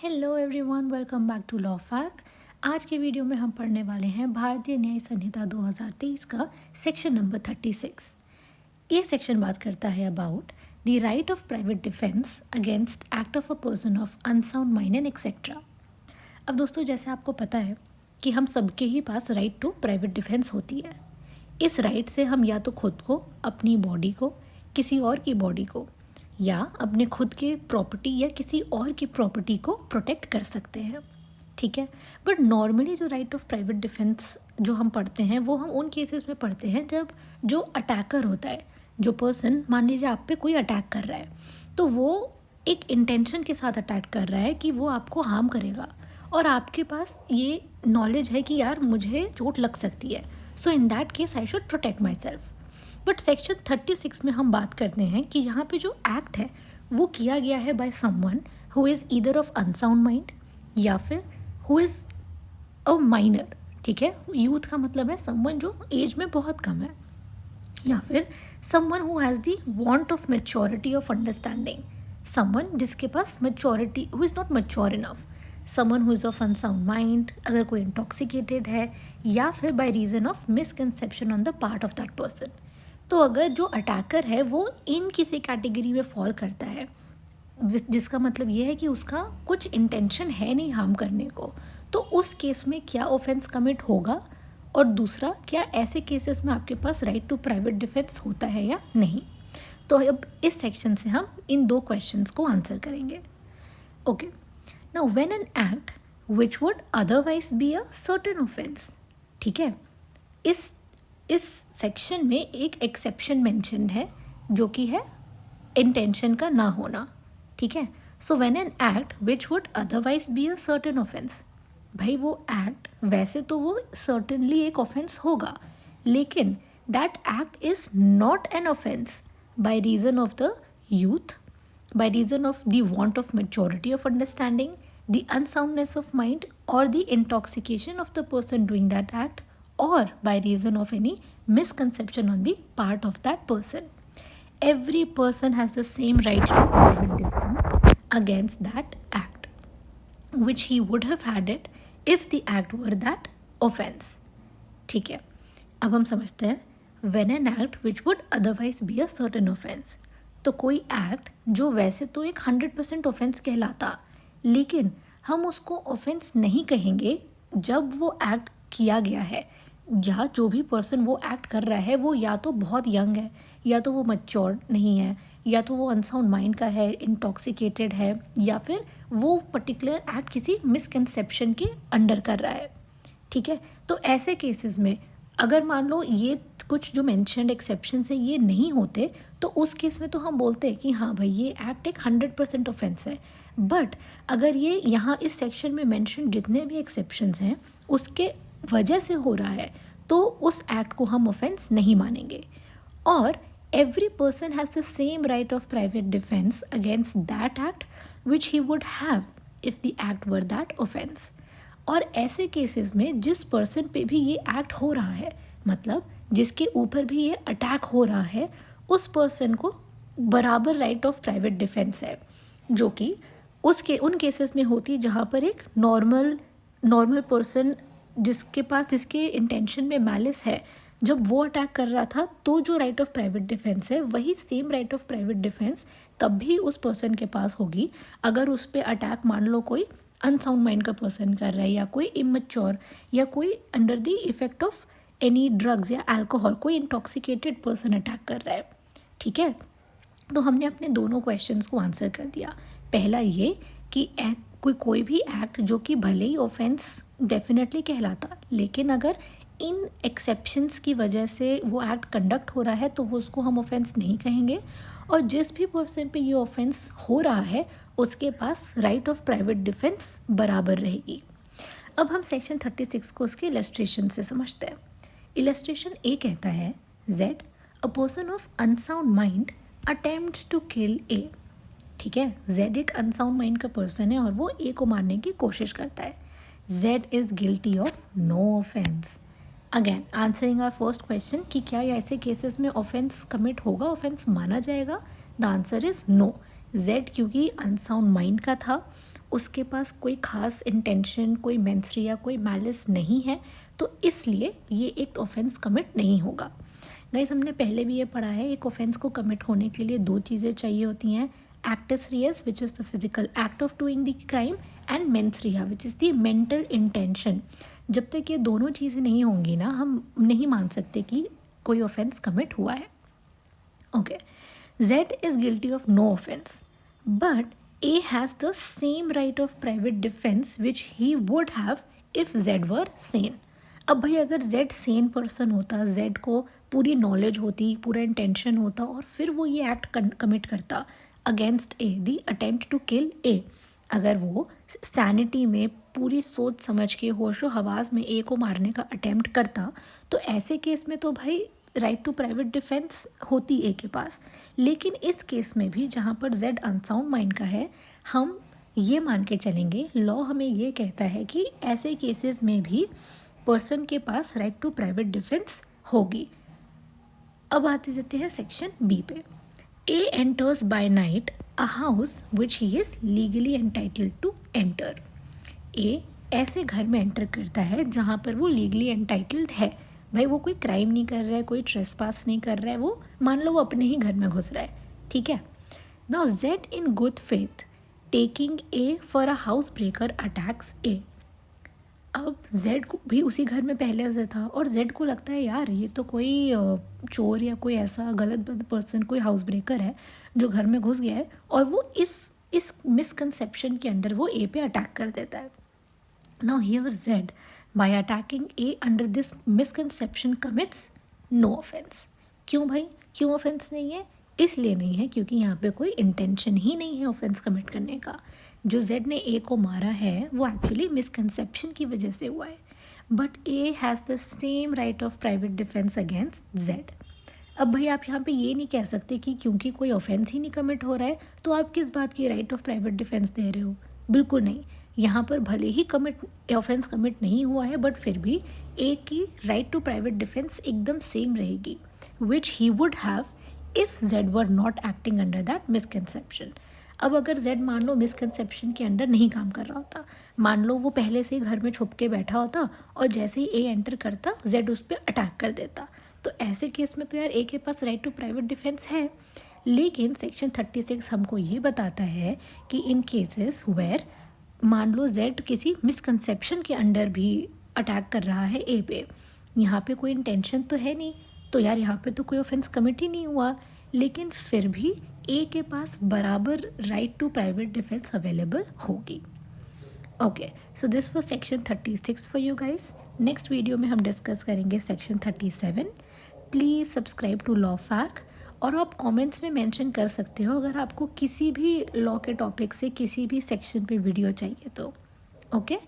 Hello everyone, welcome back to law fact. आज के video में हम पढ़ने वाले हैं भारतीय न्याय संहिता 2023 का सेक्शन नंबर 36। ये सेक्शन बात करता है about the right of private defence against act of a person of unsound mind and etcetera. अब दोस्तों, जैसे आपको पता है कि हम सबके ही पास राइट टू प्राइवेट डिफेंस होती है। इस राइट से हम या तो खुद को, अपनी बॉडी को, किसी और की बॉडी को या अपने खुद के प्रॉपर्टी या किसी और की प्रॉपर्टी को प्रोटेक्ट कर सकते हैं। ठीक है, बट नॉर्मली जो राइट ऑफ प्राइवेट डिफेंस जो हम पढ़ते हैं वो हम उन केसेस में पढ़ते हैं जब जो अटैकर होता है, जो पर्सन, मान लीजिए आप पे कोई अटैक कर रहा है, तो वो एक इंटेंशन के साथ अटैक कर रहा है कि वो आपको हार्म करेगा और आपके पास ये नॉलेज है कि यार मुझे चोट लग सकती है, so in that case I should protect myself. But section 36 में हम बात करते हैं कि यहाँ पे जो एक्ट है वो किया गया है by someone who is either of unsound mind या फिर हु इज़ अ माइनर। ठीक है, यूथ का मतलब है समवन जो एज में बहुत कम है, या फिर someone who has the want of maturity of understanding, someone जिसके पास maturity, who is not mature enough, someone who is of unsound mind, अगर कोई इंटॉक्सिकेटेड है, या फिर by reason of misconception on the part of that person. तो अगर जो अटैकर है वो इन किसी कैटेगरी में फॉल करता है, जिसका मतलब ये है कि उसका कुछ इंटेंशन है नहीं हार्म करने को, तो उस केस में क्या ऑफेंस कमिट होगा, और दूसरा क्या ऐसे केसेस में आपके पास राइट टू प्राइवेट डिफेंस होता है या नहीं। तो अब इस सेक्शन से हम इन दो क्वेश्चंस को आंसर करेंगे। Okay, now when an act which would otherwise be a certain offence. ठीक है, इस सेक्शन में एक एक्सेप्शन मेंशन है जो कि है इंटेंशन का ना होना। ठीक है, so when an act which would otherwise be a certain offence, भाई वो एक्ट वैसे तो वो सर्टेनली एक ऑफेंस होगा, लेकिन that act is not an offence by reason of the youth, by reason of the want of maturity of understanding, the unsoundness of mind, or the intoxication of the person doing that act, or by reason of any misconception on the part of that person. Every person has the same right to private defense against that act, which he would have had it if the act were that offense. ठीक है, अब हम समझते हैं when an act which would otherwise be a certain offense। तो कोई act जो वैसे तो एक 100% ऑफेंस कहलाता, लेकिन हम उसको ऑफेंस नहीं कहेंगे जब वो एक्ट किया गया है, या जो भी पर्सन वो एक्ट कर रहा है वो या तो बहुत यंग है, या तो वो मैच्योर नहीं है, या तो वो अनसाउंड माइंड का है, इंटॉक्सिकेटेड है, या फिर वो पर्टिकुलर एक्ट किसी मिसकंसेप्शन के अंडर कर रहा है। ठीक है, तो ऐसे केसेस में अगर मान लो ये कुछ जो मेंशन्ड एक्सेप्शन है ये नहीं होते, तो उस केस में तो हम बोलते हैं कि हाँ भाई ये एक्ट एक 100% ऑफेंस है। बट अगर ये यहाँ इस सेक्शन में मेंशन जितने भी एक्सेप्शंस हैं उसके वजह से हो रहा है, तो उस एक्ट को हम ऑफेंस नहीं मानेंगे। और every person has the same right of private defence against that act which he would have if the act were that offence. और ऐसे केसेस में जिस पर्सन पे भी ये एक्ट हो रहा है, मतलब जिसके ऊपर भी ये अटैक हो रहा है, उस पर्सन को बराबर राइट ऑफ प्राइवेट डिफेंस है, जो कि उसके उन केसेस में होती है जहाँ पर एक नॉर्मल पर्सन जिसके इंटेंशन में मैलिस है, जब वो अटैक कर रहा था, तो जो राइट ऑफ प्राइवेट डिफेंस है वही same right of private defence तब भी उस पर्सन के पास होगी अगर उस पर अटैक मान लो कोई अनसाउंड माइंड का पर्सन कर रहा है, या कोई इमेच्योर, या कोई under the effect of any drugs या अल्कोहल, कोई इंटॉक्सिकेटेड पर्सन अटैक कर रहा है। ठीक है, तो हमने अपने दोनों क्वेश्चंस को आंसर कर दिया। पहला ये कि कोई भी एक्ट जो कि भले ही ऑफेंस डेफिनेटली कहलाता, लेकिन अगर इन एक्सेप्शंस की वजह से वो एक्ट कंडक्ट हो रहा है तो वो उसको हम ऑफेंस नहीं कहेंगे, और जिस भी पर्सन पे ये ऑफेंस हो रहा है उसके पास राइट ऑफ प्राइवेट डिफेंस बराबर रहेगी। अब हम सेक्शन 36 को उसके इलस्ट्रेशन से समझते हैं। इलस्ट्रेशन ए कहता है Z a person of unsound mind attempts to kill A. ठीक है, जेड एक अनसाउंड माइंड का पर्सन है और वो ए को मारने की कोशिश करता है। Z is guilty of no offence. Again answering our first question कि क्या ऐसे केसेस में ऑफेंस कमिट होगा, ऑफेंस माना जाएगा, the answer is no. Z क्योंकि अनसाउंड माइंड का था, उसके पास कोई खास इंटेंशन, कोई मेंसरिया, कोई मैलिस नहीं है, तो इसलिए ये एक ऑफेंस कमिट नहीं होगा। गाइस हमने पहले भी ये पढ़ा है, एक ऑफेंस को कमिट होने के लिए दो चीज़ें चाहिए होती हैं, actus reus which is the physical act of doing the crime and mens rea which is the mental intention. जब तक ये दोनों चीज़ें नहीं होंगी ना, हम नहीं मान सकते कि कोई ऑफेंस कमिट हुआ है। Okay, Z is guilty of no offense, but A has the same right of private defense which he would have if Z were sane. अब भाई अगर Z सेन पर्सन होता, Z को पूरी नॉलेज होती, पूरा इंटेंशन होता और फिर वो ये एक्ट कमिट करता against A, the attempt to kill A, अगर वो सैनिटी में पूरी सोच समझ के होशो हवास में ए को मारने का अटेम्प्ट करता, तो ऐसे केस में तो भाई राइट टू प्राइवेट डिफेंस होती ए के पास। लेकिन इस केस में भी जहाँ पर जेड अनसाउंड माइंड का है, हम ये मान के चलेंगे, लॉ हमें ये कहता है कि ऐसे केसेस में भी पर्सन के पास राइट टू प्राइवेट डिफेंस होगी। अब आते जाते हैं सेक्शन बी पे। A enters by night a house which he is legally entitled to enter. A ऐसे घर में एंटर करता है जहाँ पर वो लीगली एंटाइटल्ड है। भाई वो कोई क्राइम नहीं कर रहा है, कोई ट्रेसपास नहीं कर रहा है, वो मान लो वो अपने ही घर में घुस रहा है, ठीक है। Now Z in good faith taking A for a house breaker attacks A. अब जेड को भी उसी घर में पहले से था और जेड को लगता है यार ये तो कोई चोर या कोई ऐसा गलत पर्सन, कोई हाउस ब्रेकर है जो घर में घुस गया है, और वो इस मिसकंसेप्शन के अंडर वो ए पे अटैक कर देता है। Now here Z by attacking A under this misconception commits no offense। क्यों भाई, क्यों ऑफेंस नहीं है? इसलिए नहीं है क्योंकि यहाँ पे कोई इंटेंशन ही नहीं है ऑफेंस कमिट करने का। जो Z ने A को मारा है वो एक्चुअली मिसकंसेप्शन की वजह से हुआ है, but A has the same right of private defence against Z। अब भाई आप यहाँ पे ये नहीं कह सकते कि क्योंकि कोई ऑफेंस ही नहीं कमिट हो रहा है तो आप किस बात की राइट ऑफ प्राइवेट डिफेंस दे रहे हो। बिल्कुल नहीं, यहाँ पर भले ही ऑफेंस कमिट नहीं हुआ है बट फिर भी ए की राइट टू प्राइवेट डिफेंस एकदम सेम रहेगी, which he would have if Z were not acting under that misconception. अब अगर जेड मान लो मिसकंसेप्शन के अंडर नहीं काम कर रहा होता, मान लो वो पहले से ही घर में छुप के बैठा होता और जैसे ही ए एंटर करता जेड उस पर अटैक कर देता, तो ऐसे केस में तो यार ए के पास राइट टू प्राइवेट डिफेंस है। लेकिन सेक्शन 36 हमको ये बताता है कि इन केसेस वेयर मान लो जेड किसी मिसकंसेप्शन के अंडर भी अटैक कर रहा है ए पे, यहाँ पे कोई इंटेंशन तो है नहीं, तो यार यहाँ पे तो कोई ऑफेंस कमिट ही नहीं हुआ, लेकिन फिर भी ए के पास बराबर right to private defence available होगी। Okay, so this was section 36 for you guys. Next video में हम डिस्कस करेंगे section 37। Please subscribe to law Fact, और आप कमेंट्स में मेंशन कर सकते हो अगर आपको किसी भी लॉ के टॉपिक से किसी भी सेक्शन पे वीडियो चाहिए तो। ओके,